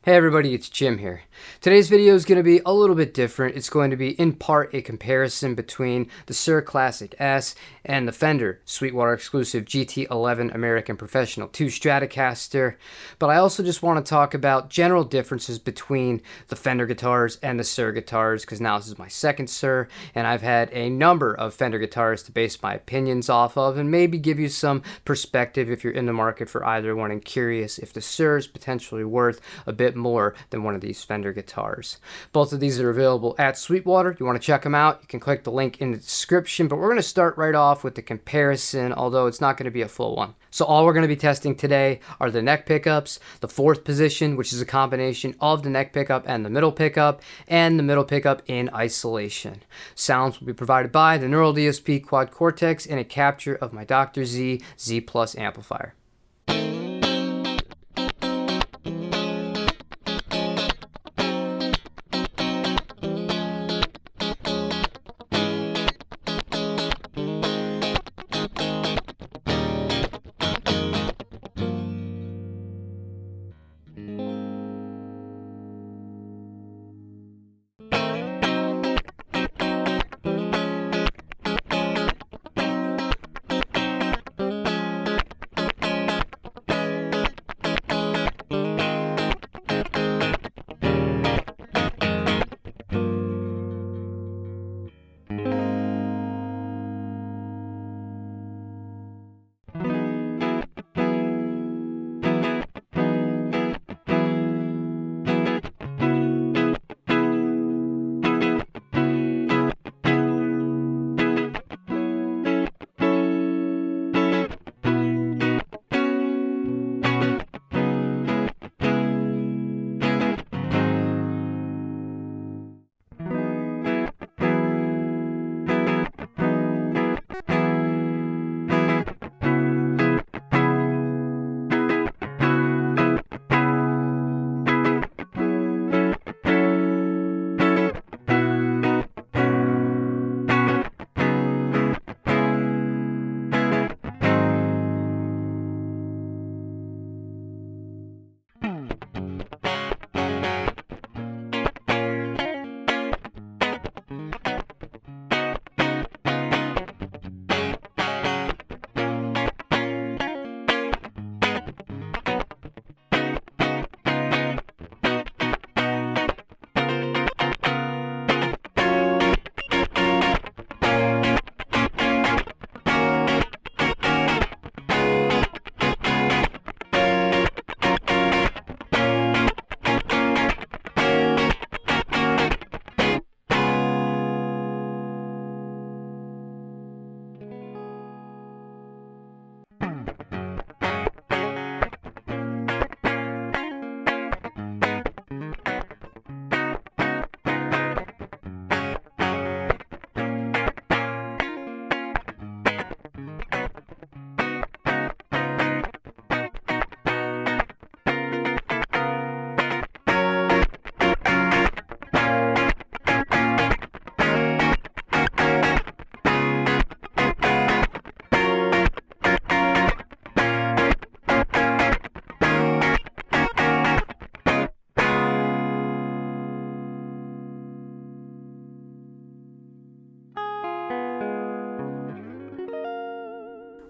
Hey everybody, it's Jim here. Today's video is going to be a little bit different. It's going to be in part a comparison between the Suhr Classic S and the Fender Sweetwater exclusive GT11 American Professional 2 Stratocaster. But I also just want to talk about general differences between the Fender guitars and the Suhr guitars, because now this is my second Suhr and I've had a number of Fender guitars to base my opinions off of and maybe give you some perspective if you're in the market for either one and curious if the Suhr is potentially worth a bit more than one of these Fender guitars. Both of these are available at Sweetwater. You want to check them out, you can click the link in the description, but we're going to start right off with the comparison, although it's not going to be a full one. So all we're going to be testing today are the neck pickups, the fourth position, which is a combination of the neck pickup and the middle pickup, and the middle pickup in isolation. Sounds will be provided by the Neural DSP Quad Cortex and a capture of my Dr. Z Plus amplifier.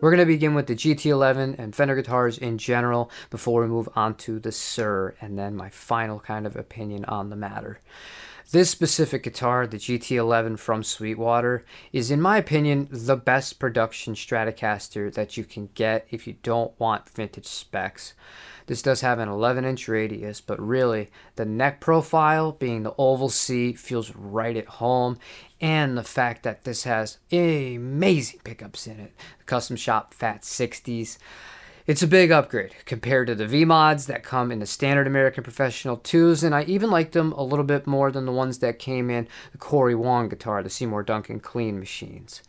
We're going to begin with the GT11 and Fender guitars in general before we move on to the Suhr and then my final kind of opinion on the matter. This specific guitar, the GT11 from Sweetwater, is in my opinion the best production Stratocaster that you can get if you don't want vintage specs. This does have an 11-inch radius, but really the neck profile, being the oval C, feels right at home, and the fact that this has amazing pickups in it. The custom shop Fat 60s. It's a big upgrade compared to the V-Mods that come in the standard American Professional 2s, and I even like them a little bit more than the ones that came in the Corey Wong guitar, the Seymour Duncan Clean machines.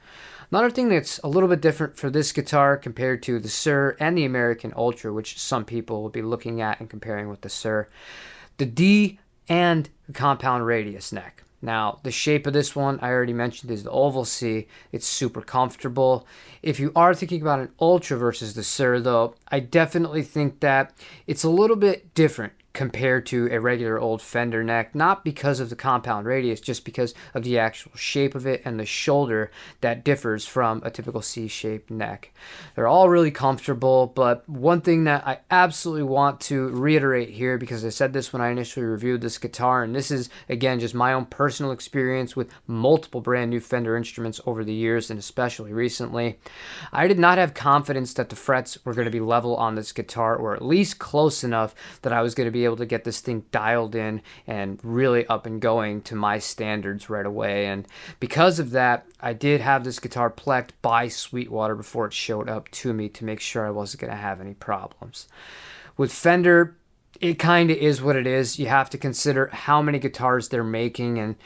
Another thing that's a little bit different for this guitar compared to the Suhr and the American Ultra, which some people will be looking at and comparing with the Suhr, the D and the compound radius neck. Now, the shape of this one, I already mentioned, is the oval C. It's super comfortable. If you are thinking about an Ultra versus the Suhr, though, I definitely think that it's a little bit different compared to a regular old Fender neck, not because of the compound radius, just because of the actual shape of it and the shoulder that differs from a typical C-shaped neck. They're all really comfortable, but one thing that I absolutely want to reiterate here, because I said this when I initially reviewed this guitar, and this is, again, just my own personal experience with multiple brand new Fender instruments over the years, and especially recently, I did not have confidence that the frets were going to be level on this guitar, or at least close enough that I was going to be able to get this thing dialed in and really up and going to my standards right away. And because of that, I did have this guitar plecked by Sweetwater before it showed up to me to make sure I wasn't going to have any problems. With Fender, it kind of is what it is. You have to consider how many guitars they're making, and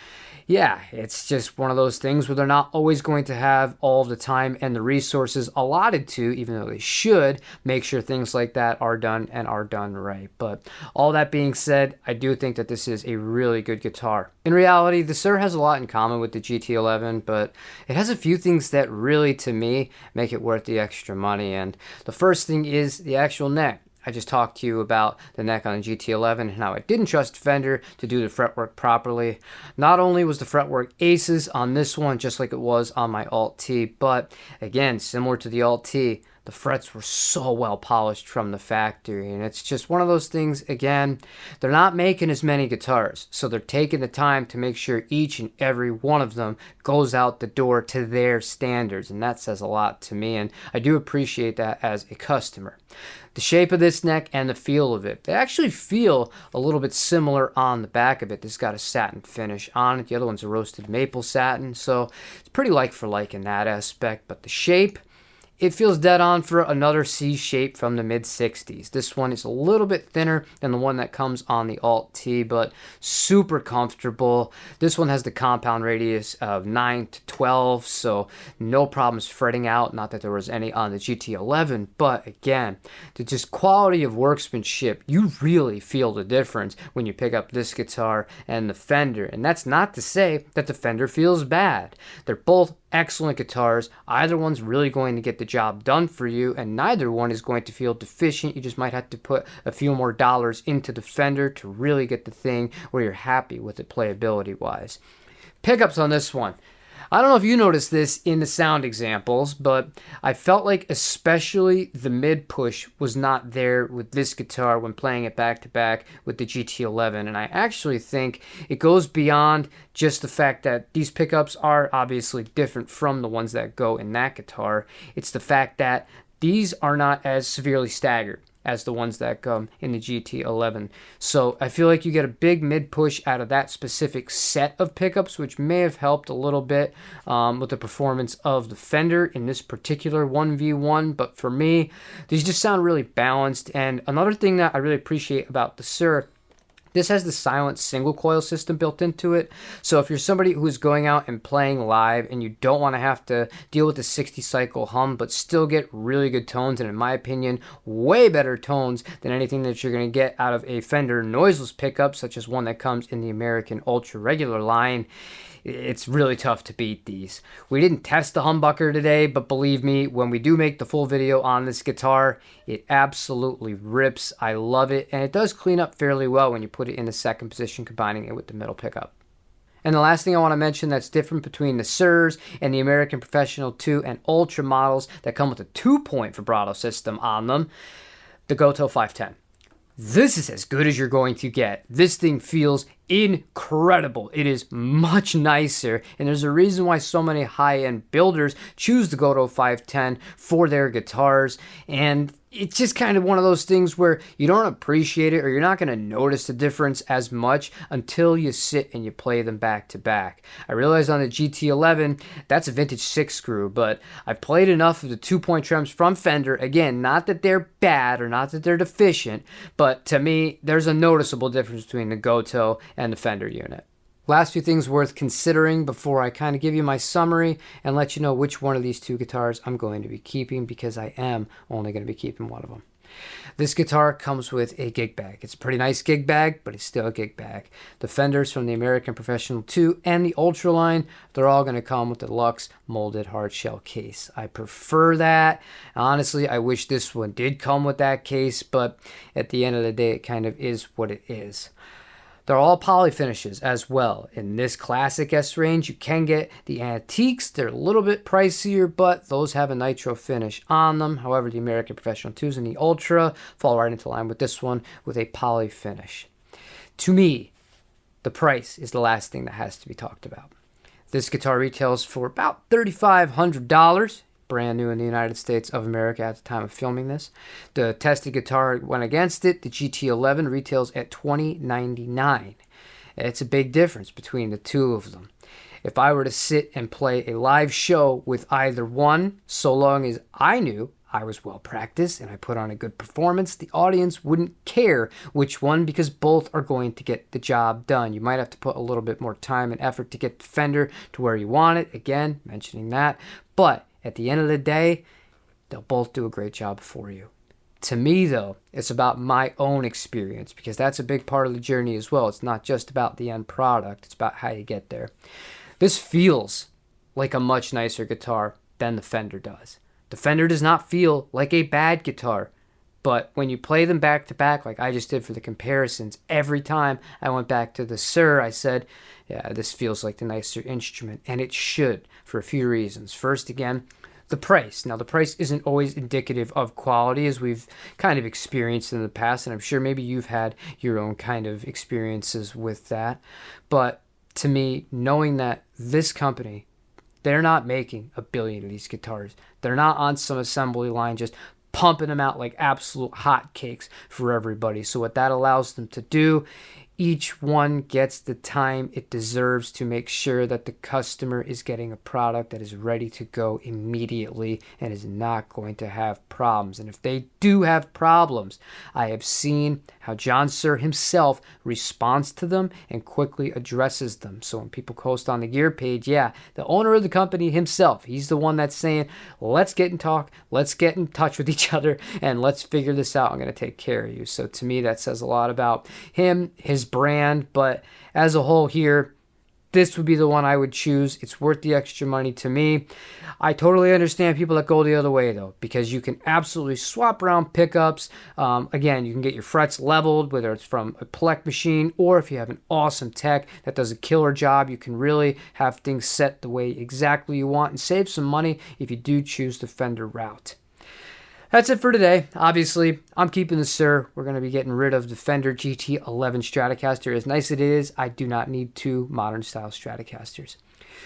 yeah, it's just one of those things where they're not always going to have all the time and the resources allotted to, even though they should, make sure things like that are done and are done right. But all that being said, I do think that this is a really good guitar. In reality, the Suhr has a lot in common with the GT11, but it has a few things that really, to me, make it worth the extra money. And the first thing is the actual neck. I just talked to you about the neck on the GT11 and how I didn't trust Fender to do the fretwork properly. Not only was the fretwork aces on this one, just like it was on my Alt-T, but again, similar to the Alt-T, the frets were so well polished from the factory, and it's just one of those things, again, they're not making as many guitars, so they're taking the time to make sure each and every one of them goes out the door to their standards, and that says a lot to me, and I do appreciate that as a customer. The shape of this neck and the feel of it, they actually feel a little bit similar on the back of it. This got a satin finish on it. The other one's a roasted maple satin, so it's pretty like for like in that aspect, but the shape, it feels dead on for another C shape from the mid-60s. This one is a little bit thinner than the one that comes on the Alt-T, but super comfortable. This one has the compound radius of 9 to 12, so no problems fretting out. Not that there was any on the GT11, but again, the just quality of workmanship, you really feel the difference when you pick up this guitar and the Fender. And that's not to say that the Fender feels bad. They're both excellent guitars. Either one's really going to get the job done for you, and neither one is going to feel deficient. You just might have to put a few more dollars into the Fender to really get the thing where you're happy with it playability wise. Pickups on this one, I don't know if you noticed this in the sound examples, but I felt like especially the mid push was not there with this guitar when playing it back to back with the GT11. And I actually think it goes beyond just the fact that these pickups are obviously different from the ones that go in that guitar. It's the fact that these are not as severely staggered as the ones that come in the GT11. So I feel like you get a big mid push out of that specific set of pickups, which may have helped a little bit with the performance of the Fender in this particular 1v1. But for me, these just sound really balanced. And another thing that I really appreciate about the Suhr, this has the silent single coil system built into it. So if you're somebody who's going out and playing live and you don't want to have to deal with the 60 cycle hum, but still get really good tones, and in my opinion, way better tones than anything that you're going to get out of a Fender noiseless pickup, such as one that comes in the American Ultra Regular line, it's really tough to beat these. We didn't test the humbucker today, but believe me, when we do make the full video on this guitar, it absolutely rips. I love it, and it does clean up fairly well when you put it in the second position, combining it with the middle pickup. And the last thing I want to mention that's different between the Suhrs and the American Professional 2 and Ultra models that come with a 2-point vibrato system on them, the Gotoh 510. This is as good as you're going to get. This thing feels incredible. It is much nicer, and there's a reason why so many high-end builders choose the Gotoh 510 for their guitars, and it's just kind of one of those things where you don't appreciate it, or you're not going to notice the difference as much until you sit and you play them back to back. I realize on the GT11 that's a vintage 6-screw, but I've played enough of the 2-point trems from Fender. Again, not that they're bad or not that they're deficient, but to me there's a noticeable difference between the Gotoh and the Fender unit. Last few things worth considering before I kind of give you my summary and let you know which one of these two guitars I'm going to be keeping, because I am only going to be keeping one of them. This guitar comes with a gig bag. It's a pretty nice gig bag, but it's still a gig bag. The Fenders from the American Professional 2 and the Ultra line, they're all going to come with the deluxe molded hardshell case. I prefer that. Honestly, I wish this one did come with that case, but at the end of the day, it kind of is what it is. They're all poly finishes as well. In this Classic S range, you can get the antiques. They're a little bit pricier, but those have a nitro finish on them. However, the American Professional 2s and the Ultra fall right into line with this one with a poly finish. To me, the price is the last thing that has to be talked about. This guitar retails for about $3,500. Brand new in the United States of America at the time of filming this. The tested guitar went against it. The GT11 retails at $20.99. It's a big difference between the two of them. If I were to sit and play a live show with either one, so long as I knew I was well practiced and I put on a good performance, the audience wouldn't care which one because both are going to get the job done. You might have to put a little bit more time and effort to get the Fender to where you want it. Again, mentioning that. But at the end of the day, they'll both do a great job for you. To me, though, it's about my own experience because that's a big part of the journey as well. It's not just about the end product. It's about how you get there. This feels like a much nicer guitar than the Fender does. The Fender does not feel like a bad guitar. But when you play them back to back, like I just did for the comparisons, every time I went back to the Suhr, I said, yeah, this feels like the nicer instrument. And it should, for a few reasons. First, again, the price. Now, the price isn't always indicative of quality, as we've kind of experienced in the past. And I'm sure maybe you've had your own kind of experiences with that. But to me, knowing that this company, they're not making a billion of these guitars. They're not on some assembly line just pumping them out like absolute hotcakes for everybody. So what that allows them to do, each one gets the time it deserves to make sure that the customer is getting a product that is ready to go immediately and is not going to have problems. And if they do have problems, I have seen how John Suhr himself responds to them and quickly addresses them. So when people post on the gear page, yeah, the owner of the company himself, he's the one that's saying, let's get in talk, let's get in touch with each other, and let's figure this out. I'm going to take care of you. So to me, that says a lot about him, his brand, but as a whole here, this would be the one I would choose. It's worth the extra money to me. I totally understand people that go the other way, though, because you can absolutely swap around pickups. Again, you can get your frets leveled, whether it's from a Plek machine or if you have an awesome tech that does a killer job, you can really have things set the way exactly you want and save some money if you do choose the Fender route. That's it for today. Obviously, I'm keeping the Suhr. We're going to be getting rid of the Fender GT11 Stratocaster. As nice as it is, I do not need two modern style Stratocasters.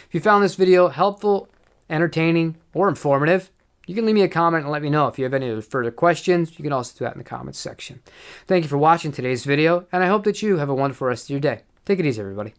If you found this video helpful, entertaining, or informative, you can leave me a comment and let me know. If you have any further questions, you can also do that in the comments section. Thank you for watching today's video, and I hope that you have a wonderful rest of your day. Take it easy, everybody.